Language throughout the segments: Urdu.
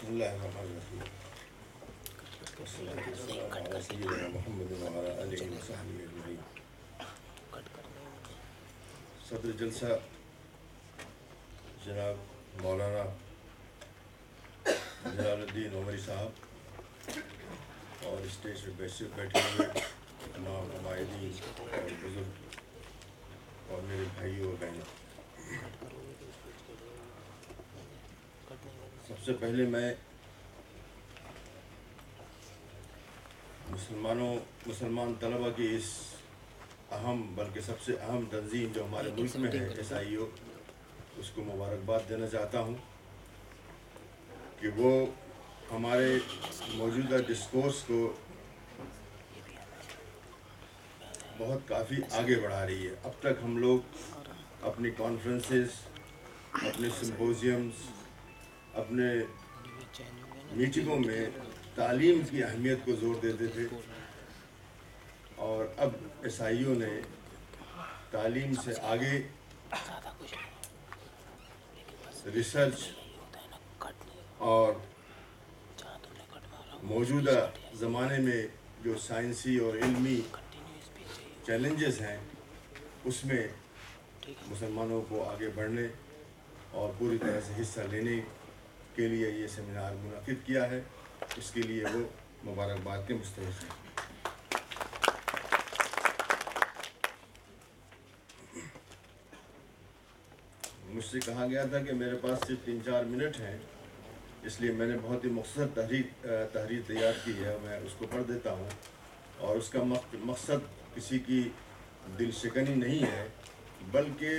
بسم اللہ الرحمن الرحیم والصلاة والسلام علی سیدنا محمد وعلی آلہ وصحبہ اجمعین۔ صدر جلسہ جناب مولانا جلال الدین عمری صاحب اور اسٹیج پہ بیٹھے ہوئے تمام عمائدین اور بزرگ اور میرے بھائیوں اور بہنوں، سب سے پہلے میں مسلمان طلبہ کی اس اہم بلکہ سب سے اہم تنظیم جو ہمارے ملک میں ہے SIO، اس کو مبارکباد دینا چاہتا ہوں کہ وہ ہمارے موجودہ ڈسکورس کو بہت کافی آگے بڑھا رہی ہے۔ اب تک ہم لوگ اپنی کانفرنسز، اپنے سمپوزیمز، اپنے میٹنگوں میں تعلیم کی اہمیت کو زور دیتے تھے، اور اب SIO نے تعلیم سے آگے ریسرچ اور موجودہ زمانے میں جو سائنسی اور علمی چیلنجز ہیں اس میں مسلمانوں کو آگے بڑھنے اور پوری طرح سے حصہ لینے کے لیے یہ سیمینار منعقد کیا ہے۔ اس کے لیے وہ مبارکباد کے مستحق ہیں۔ مجھ سے کہا گیا تھا کہ میرے پاس صرف 3-4 منٹ ہیں، اس لیے میں نے بہت ہی مختصر تحریر تیار کی ہے، میں اس کو پڑھ دیتا ہوں۔ اور اس کا مقصد کسی کی دل شکنی نہیں ہے، بلکہ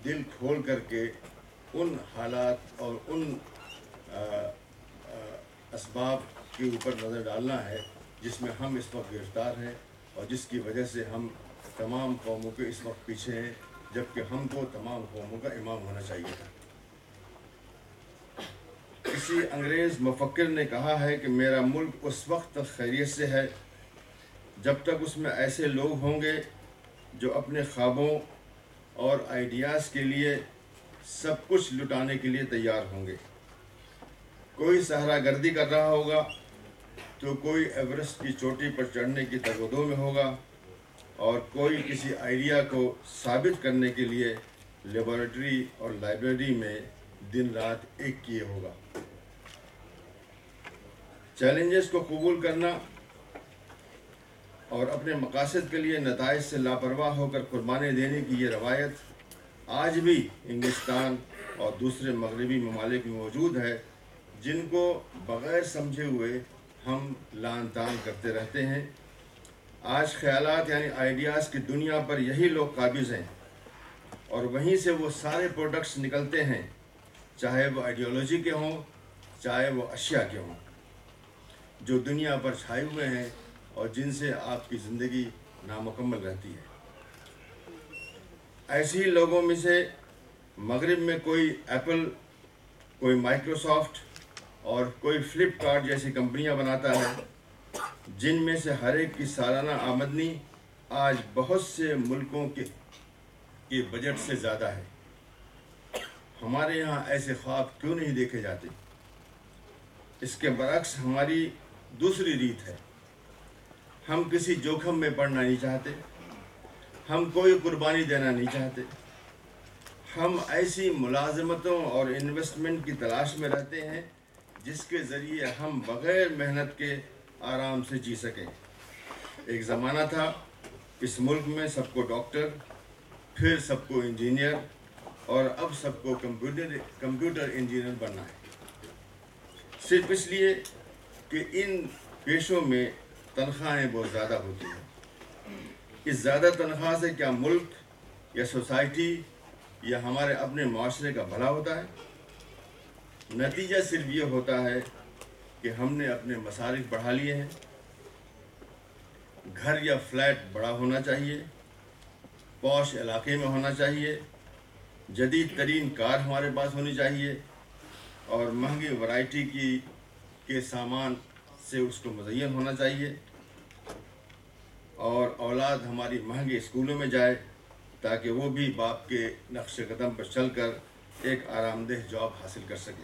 دل کھول کر کے ان حالات اور ان اسباب کے اوپر نظر ڈالنا ہے جس میں ہم اس وقت گرفتار ہیں اور جس کی وجہ سے ہم تمام قوموں کے اس وقت پیچھے ہیں، جبکہ ہم کو تمام قوموں کا امام ہونا چاہیے تھا۔ کسی انگریز مفکر نے کہا ہے کہ میرا ملک اس وقت تک خیریت سے ہے جب تک اس میں ایسے لوگ ہوں گے جو اپنے خوابوں اور آئیڈیاز کے لیے سب کچھ لٹانے کے لیے تیار ہوں گے۔ کوئی صحرا گردی کر رہا ہوگا تو کوئی ایورسٹ کی چوٹی پر چڑھنے کی تگودو میں ہوگا، اور کوئی کسی آئیڈیا کو ثابت کرنے کے لیے لیبارٹری اور لائبریری میں دن رات ایک کیے ہوگا۔ چیلنجز کو قبول کرنا اور اپنے مقاصد کے لیے نتائج سے لاپرواہ ہو کر قربانی دینے کی یہ روایت آج بھی انگلستان اور دوسرے مغربی ممالک میں موجود ہے، جن کو بغیر سمجھے ہوئے ہم لعن طعن کرتے رہتے ہیں۔ آج خیالات یعنی آئیڈیاز کی دنیا پر یہی لوگ قابض ہیں، اور وہیں سے وہ سارے پروڈکٹس نکلتے ہیں، چاہے وہ آئیڈیالوجی کے ہوں، چاہے وہ اشیاء کے ہوں، جو دنیا پر چھائے ہوئے ہیں اور جن سے آپ کی زندگی نامکمل رہتی ہے۔ ایسے ہی لوگوں میں سے مغرب میں کوئی ایپل، کوئی مائکروسافٹ اور کوئی فلپ کارٹ جیسی کمپنیاں بناتا ہے، جن میں سے ہر ایک کی سالانہ آمدنی آج بہت سے ملکوں کے بجٹ سے زیادہ ہے۔ ہمارے یہاں ایسے خواب کیوں نہیں دیکھے جاتے؟ اس کے برعکس ہماری دوسری ریت ہے، ہم کسی جوخم میں پڑنا نہیں چاہتے، ہم کوئی قربانی دینا نہیں چاہتے، ہم ایسی ملازمتوں اور انویسٹمنٹ کی تلاش میں رہتے ہیں جس کے ذریعے ہم بغیر محنت کے آرام سے جی سکیں۔ ایک زمانہ تھا اس ملک میں سب کو ڈاکٹر، پھر سب کو انجینئر، اور اب سب کو کمپیوٹر انجینئر بننا ہے، صرف اس لیے کہ ان پیشوں میں تنخواہیں بہت زیادہ ہوتی ہیں۔ اس زیادہ تنخواہ سے کیا ملک یا سوسائٹی یا ہمارے اپنے معاشرے کا بھلا ہوتا ہے؟ نتیجہ صرف یہ ہوتا ہے کہ ہم نے اپنے مصارف بڑھا لیے ہیں۔ گھر یا فلیٹ بڑا ہونا چاہیے، پوش علاقے میں ہونا چاہیے، جدید ترین کار ہمارے پاس ہونی چاہیے، اور مہنگی ورائٹی کے سامان سے اس کو مزین ہونا چاہیے، اور اولاد ہماری مہنگے اسکولوں میں جائے تاکہ وہ بھی باپ کے نقش قدم پر چل کر ایک آرام دہ جاب حاصل کر سکے۔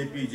APJ